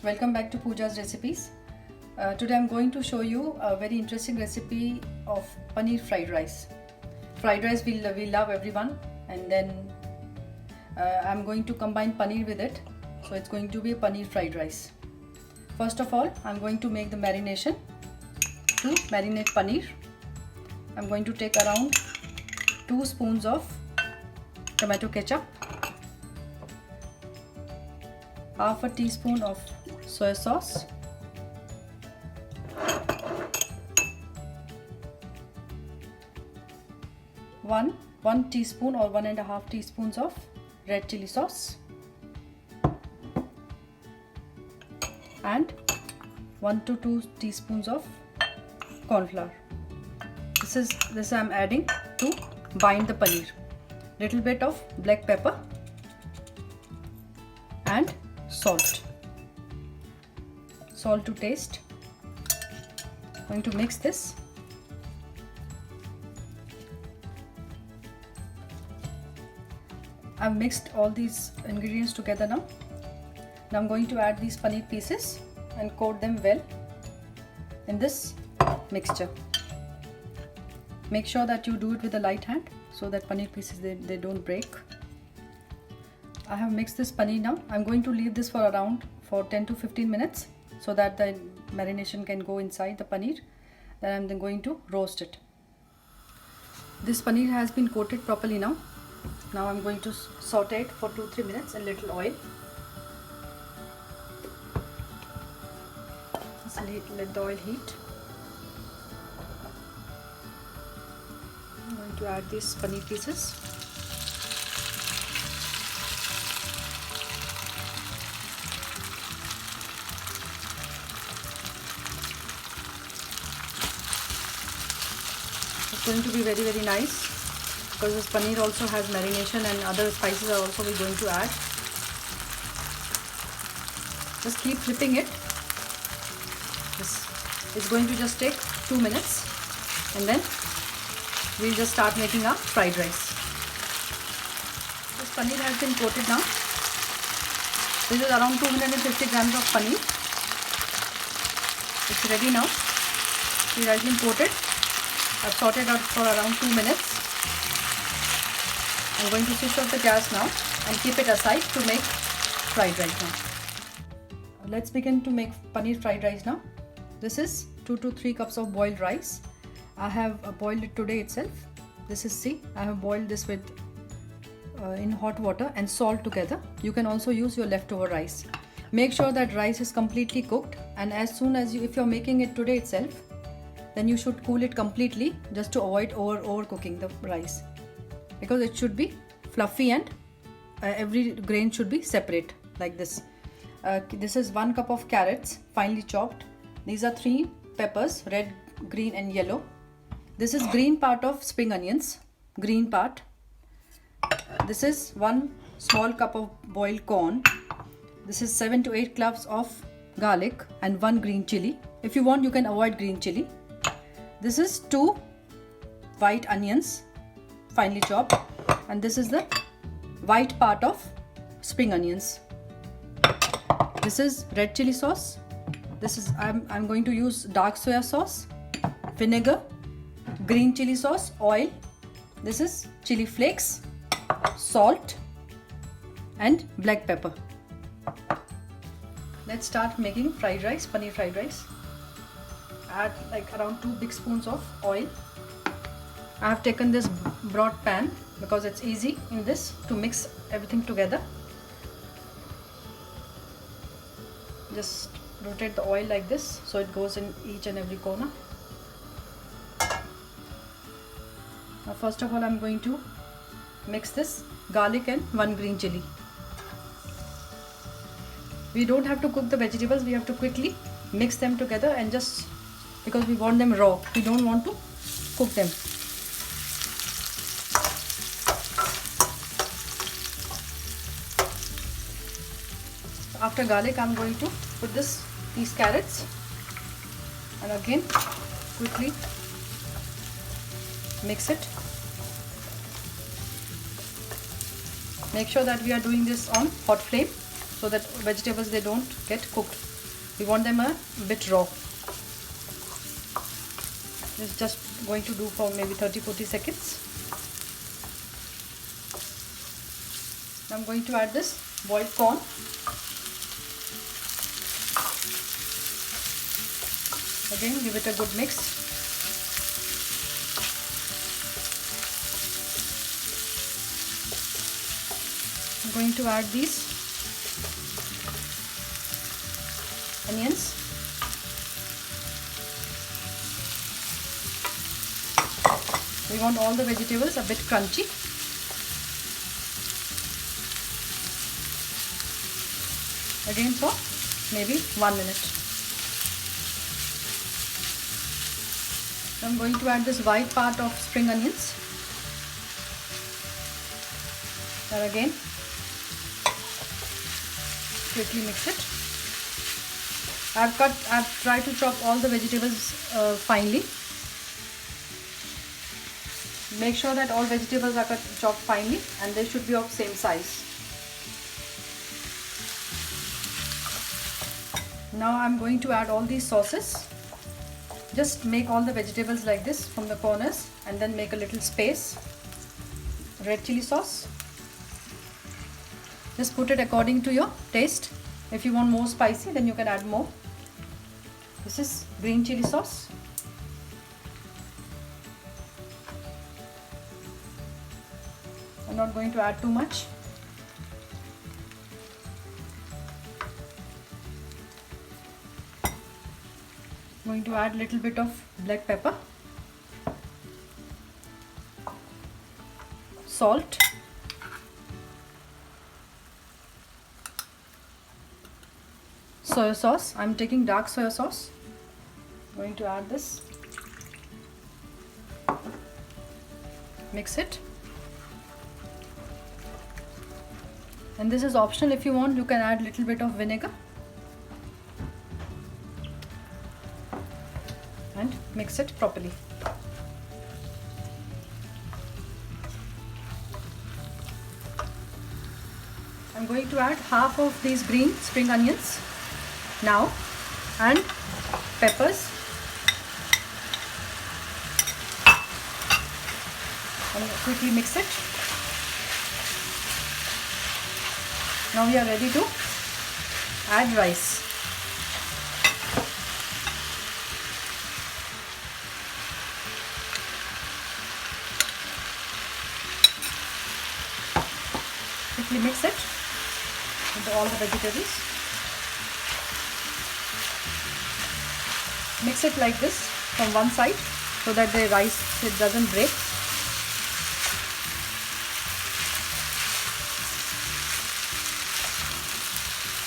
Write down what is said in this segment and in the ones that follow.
Welcome back to Pooja's recipes. Today I'm going to show you a very interesting recipe of paneer fried rice. Fried rice we love everyone, and then I'm going to combine paneer with it. So it's going to be a paneer fried rice. First of all, I'm going to make the marination. To marinate paneer, I'm going to take around 2 spoons of tomato ketchup, half a teaspoon of soy sauce, one teaspoon or 1.5 teaspoons of red chili sauce, and 1 to 2 teaspoons of corn flour. This I'm adding to bind the paneer. Little bit of black pepper and salt to taste. Going to mix this. I've mixed all these ingredients together now. Now I'm going to add these paneer pieces and coat them well in this mixture. Make sure that you do it with a light hand so that paneer pieces they don't break. I have mixed this paneer now. I'm going to leave this for 10 to 15 minutes so that the marination can go inside the paneer. Then I'm going to roast it. This paneer has been coated properly now. Now I'm going to saute it for 2-3 minutes in little oil. Just let the oil heat. I'm going to add these paneer pieces. It's going to be very, very nice because this paneer also has marination and other spices are also we're going to add. Just keep flipping it. This is going to just take 2 minutes, and then we'll just start making our fried rice. This paneer has been coated now. This is around 250 grams of paneer. It's ready now. It has been coated. I've sauteed it for around 2 minutes. I'm going to switch off the gas now and keep it aside to make fried rice now. Let's begin to make paneer fried rice now. This is 2 to 3 cups of boiled rice. I have boiled it today itself. This is I have boiled this with in hot water and salt together. You can also use your leftover rice. Make sure that rice is completely cooked, and as soon as if you're making it today itself, then you should cool it completely just to avoid overcooking the rice, because it should be fluffy and every grain should be separate like this. This is 1 cup of carrots finely chopped. These are 3 peppers, red, green and yellow. This is green part of spring onions, green part. This is 1 small cup of boiled corn. This is 7 to 8 cloves of garlic and 1 green chili. If you want, you can avoid green chili. This is 2 white onions finely chopped, and this is the white part of spring onions. This is red chili sauce. This is I'm going to use dark soya sauce, vinegar, green chili sauce, oil. This is chili flakes, salt and black pepper. Let's start making fried rice, paneer fried rice. Add like around 2 big spoons of oil. I have taken this broad pan because it's easy in this to mix everything together. Just rotate the oil like this so it goes in each and every corner. Now first of all, I'm going to mix this garlic and 1 green chili. We don't have to cook the vegetables, we have to quickly mix them together, and just because we want them raw, we don't want to cook them. After garlic, I'm going to put these carrots, and again quickly mix it. Make sure that we are doing this on hot flame so that vegetables, they don't get cooked. We want them a bit raw. It's just going to do for maybe 30-40 seconds. Now I'm going to add this boiled corn. Again, give it a good mix. I'm going to add these onions. We want all the vegetables a bit crunchy. Again for maybe 1 minute. I'm going to add this white part of spring onions. And again, quickly mix it. I've tried to chop all the vegetables finely. Make sure that all vegetables are chopped finely and they should be of same size. Now I'm going to add all these sauces. Just make all the vegetables like this from the corners and then make a little space. Red chili sauce. Just put it according to your taste. If you want more spicy, then you can add more. This is green chili sauce. I'm not going to add too much. I'm going to add a little bit of black pepper, salt, soy sauce. I'm taking dark soy sauce. I'm going to add this. Mix it. And this is optional. If you want, you can add a little bit of vinegar. And mix it properly. I'm going to add half of these green spring onions now and peppers. And quickly mix it. Now we are ready to add rice. Quickly mix it with all the vegetables. Mix it like this from one side so that the rice, it doesn't break.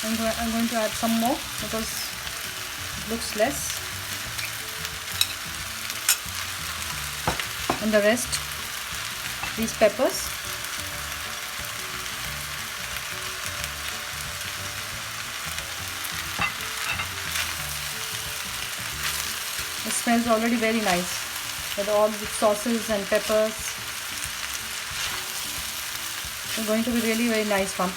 I'm going to add some more because it looks less. And the rest, these peppers. It smells already very nice with all the sauces and peppers. It's going to be really very nice one.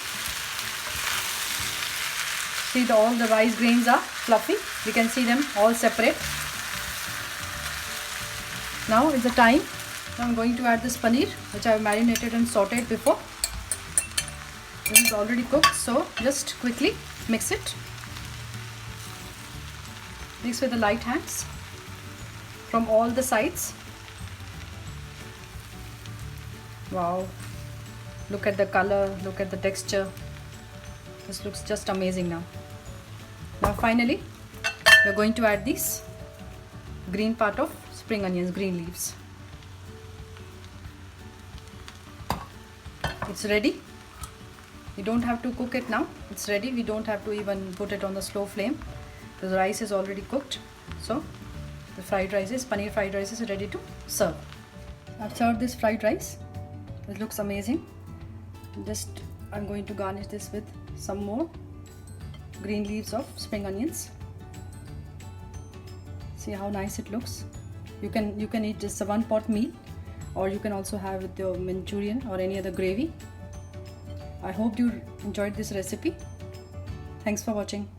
See, all the rice grains are fluffy. We can see them all separate. Now is the time. Now I'm going to add this paneer, which I have marinated and sauteed before. This is already cooked, so just quickly mix it. Mix with the light hands from all the sides. Wow, look at the color, look at the texture. This looks just amazing now. Now finally, we're going to add this green part of spring onions, green leaves. It's ready. You don't have to cook it now. It's ready. We don't have to even put it on the slow flame. The rice is already cooked. So the fried rice is, paneer fried rice is ready to serve. I've served this fried rice. It looks amazing. I'm going to garnish this with some more green leaves of spring onions. See how nice it looks. You can eat just a one pot meal, or you can also have with your Manchurian or any other gravy. I hope you enjoyed this recipe. Thanks for watching.